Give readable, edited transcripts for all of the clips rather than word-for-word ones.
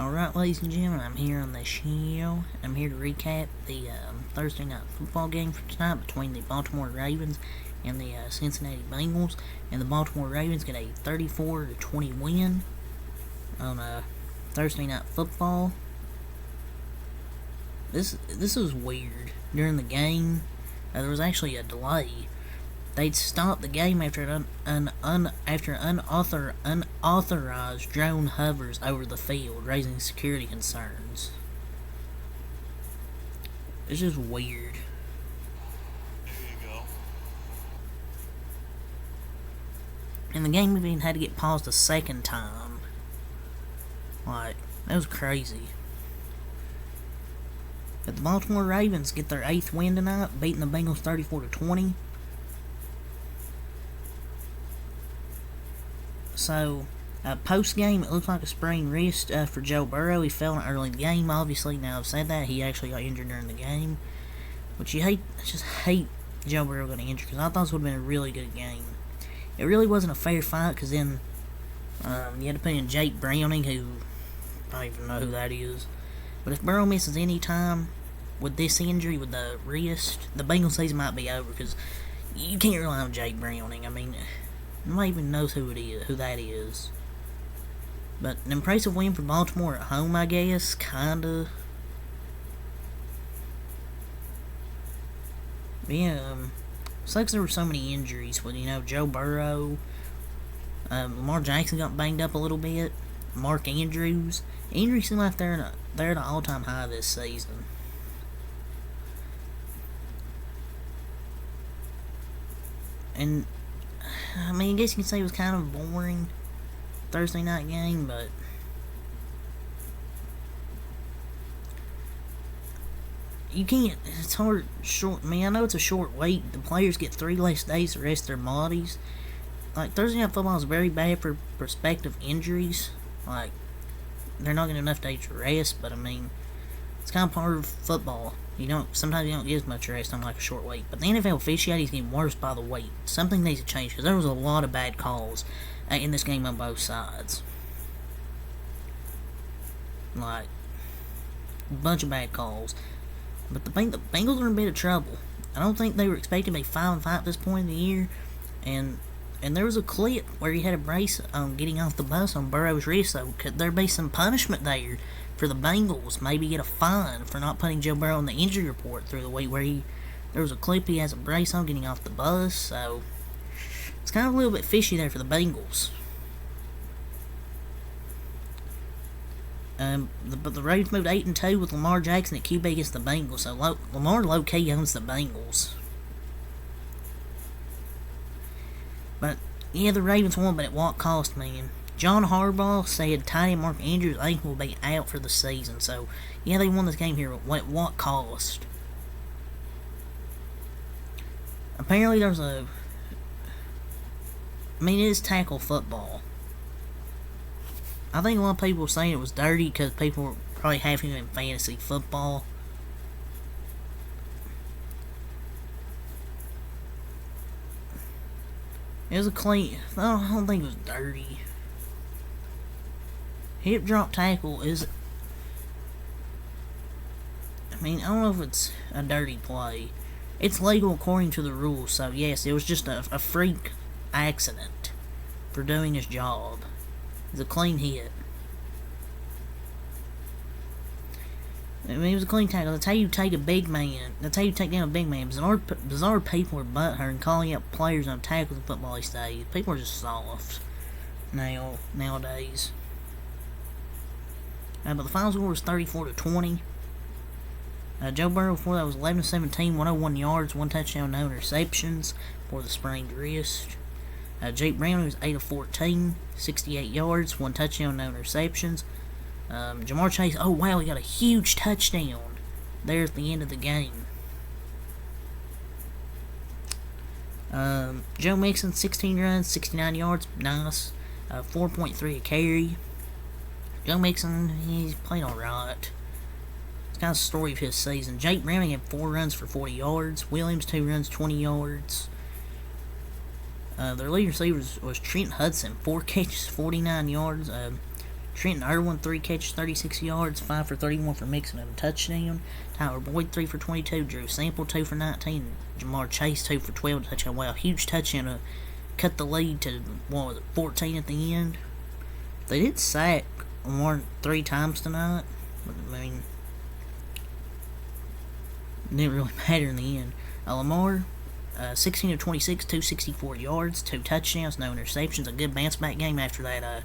Alright, ladies and gentlemen, I'm here on the show. I'm here to recap the Thursday night football game for tonight between the Baltimore Ravens and the Cincinnati Bengals. And the Baltimore Ravens get a 34-20 win on Thursday night football. This was weird. During the game, there was actually a delay. They'd stopped the game after unauthorized drone hovers over the field, raising security concerns. It's just weird. There you go. And the game even had to get paused a second time. Like, that was crazy. But the Baltimore Ravens get their 8th win tonight, beating the Bengals 34-20. So, post-game, it looked like a sprained wrist for Joe Burrow. He fell early in the game, obviously. Now I've said that, he actually got injured during the game. Which I just hate Joe Burrow getting injured, because I thought this would have been a really good game. It really wasn't a fair fight, because then you had to put in Jake Browning, who I don't even know who that is. But if Burrow misses any time with this injury, with the wrist, the Bengals season might be over, because you can't rely on Jake Browning. I mean, nobody even knows who that is. But an impressive win for Baltimore at home, I guess, kinda. But yeah, sucks there were so many injuries with, Joe Burrow. Lamar Jackson got banged up a little bit. Mark Andrews. Injuries seem like they're at an all-time high this season. And I mean, I guess you can say it was kind of a boring Thursday night game, but you can't. It's hard. I mean, I know it's a short week. The players get 3 less days to rest their bodies. Like, Thursday night football is very bad for prospective injuries. Like, they're not getting enough days to rest, but I mean, it's kind of part of football. Sometimes you don't get as much rest on like a short week. But the NFL officiating is getting worse by the week. Something needs to change, because there was a lot of bad calls in this game on both sides. Like, a bunch of bad calls. But the Bengals are in a bit of trouble. I don't think they were expecting to be 5-5 at this point in the year. And there was a clip where he had a brace on getting off the bus on Burrow's wrist, so could there be some punishment there for the Bengals? Maybe get a fine for not putting Joe Burrow on the injury report through the week, where there was a clip he has a brace on getting off the bus, so it's kind of a little bit fishy there for the Bengals. But the Ravens moved 8-2 with Lamar Jackson at QB against the Bengals, so Lamar low-key owns the Bengals. But, yeah, the Ravens won, but at what cost, man? John Harbaugh said tight end Mark Andrews' ankle will be out for the season. So, yeah, they won this game here, but at what cost? Apparently it is tackle football. I think a lot of people were saying it was dirty because people were probably having it in fantasy football. It was a clean. I don't think it was dirty. Hip drop tackle is. I mean, I don't know if it's a dirty play. It's legal according to the rules, so yes, it was just a freak accident for doing his job. It's a clean hit. I mean, it was a clean tackle. That's how you take a big man. That's how you take down a big man. Bizarre people are butthurt and calling out players on tackles in football these days. People are just soft nowadays. But the final score was 34-20. Joe Burrow before that was 11-17, 101 yards, 1 touchdown, no interceptions for the sprained wrist. Jake Brown was 8-14, 68 yards, 1 touchdown, no interceptions. Jamar Chase, oh wow, he got a huge touchdown there at the end of the game. Joe Mixon, 16 runs, 69 yards, nice. 4.3 a carry. Joe Mixon, he's playing alright. It's kind of the story of his season. Jake Browning had 4 runs for 40 yards. Williams, 2 runs, 20 yards. Their leading receiver was Trent Hudson, 4 catches, 49 yards. Trenton Irwin, 3 catches, 36 yards, 5 for 31 for Mixon and a touchdown. Tyler Boyd, 3 for 22. Drew Sample, 2 for 19. Jamar Chase, 2 for 12, touchdown. Wow, huge touchdown to cut the lead to, 14 at the end. They did sack Lamar 3 times tonight, but I mean, it didn't really matter in the end. Lamar, 16 of 26, 264 yards, 2 touchdowns, no interceptions. A good bounce back game after that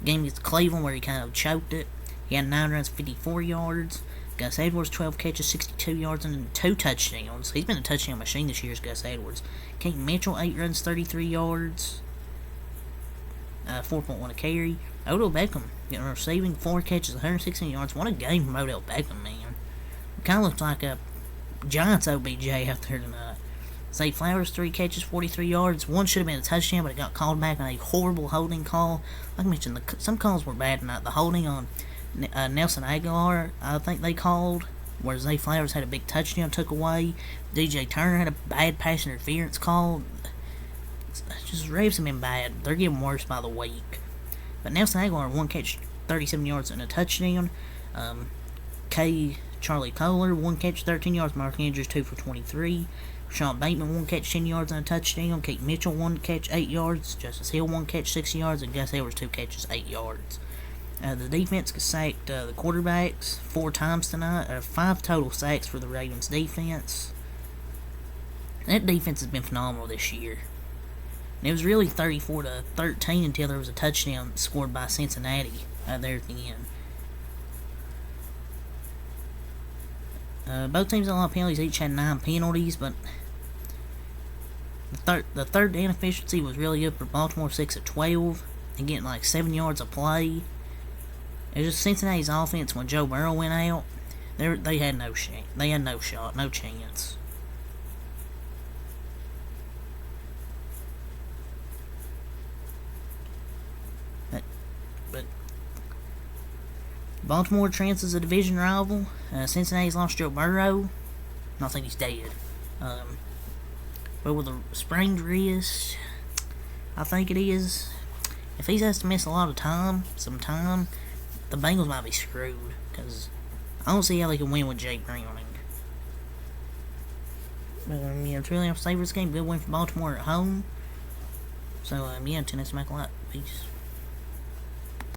game against Cleveland where he kind of choked it. He had 9 runs, 54 yards. Gus Edwards, 12 catches, 62 yards, and 2 touchdowns. He's been a touchdown machine this year, Gus Edwards. Keaton Mitchell, 8 runs, 33 yards, 4.1 a carry. Odell Beckham, getting receiving, 4 catches, 116 yards. What a game from Odell Beckham, man. Kind of looks like a Giants OBJ out there tonight. Zay Flowers, 3 catches, 43 yards. One should have been a touchdown, but it got called back on a horrible holding call. Like I mentioned, some calls were bad tonight. The holding on Nelson Aguilar, I think they called, where Zay Flowers had a big touchdown took away. DJ Turner had a bad pass interference call. Just Ravens have been bad. They're getting worse by the week. But Nelson Aguilar, 1 catch, 37 yards, and a touchdown. Charlie Kohler, 1 catch, 13 yards. Mark Andrews, 2 for 23. Sean Bateman, 1 catch, 10 yards, and a touchdown. Kate Mitchell, 1 catch, 8 yards. Justice Hill, 1 catch, 6 yards. And Gus Edwards, 2 catches, 8 yards. The defense sacked the quarterbacks 4 times tonight. 5 total sacks for the Ravens defense. That defense has been phenomenal this year. And it was really 34-13 until there was a touchdown scored by Cincinnati there at the end. Both teams had a lot of penalties. Each had 9 penalties, but the third down efficiency was really good for Baltimore, 6 of 12, and getting like 7 yards of play. It was just Cincinnati's offense when Joe Burrow went out. They had no shot. They had no shot, no chance. But Baltimore transfers a division rival. Cincinnati's lost Joe Burrow. I think he's dead. But with a sprained wrist, I think it is. If he has to miss a lot of some time, the Bengals might be screwed. Because I don't see how they can win with Jake Browning. But yeah, it's really have to say for this game. Good win for Baltimore at home. So yeah, until next time, peace.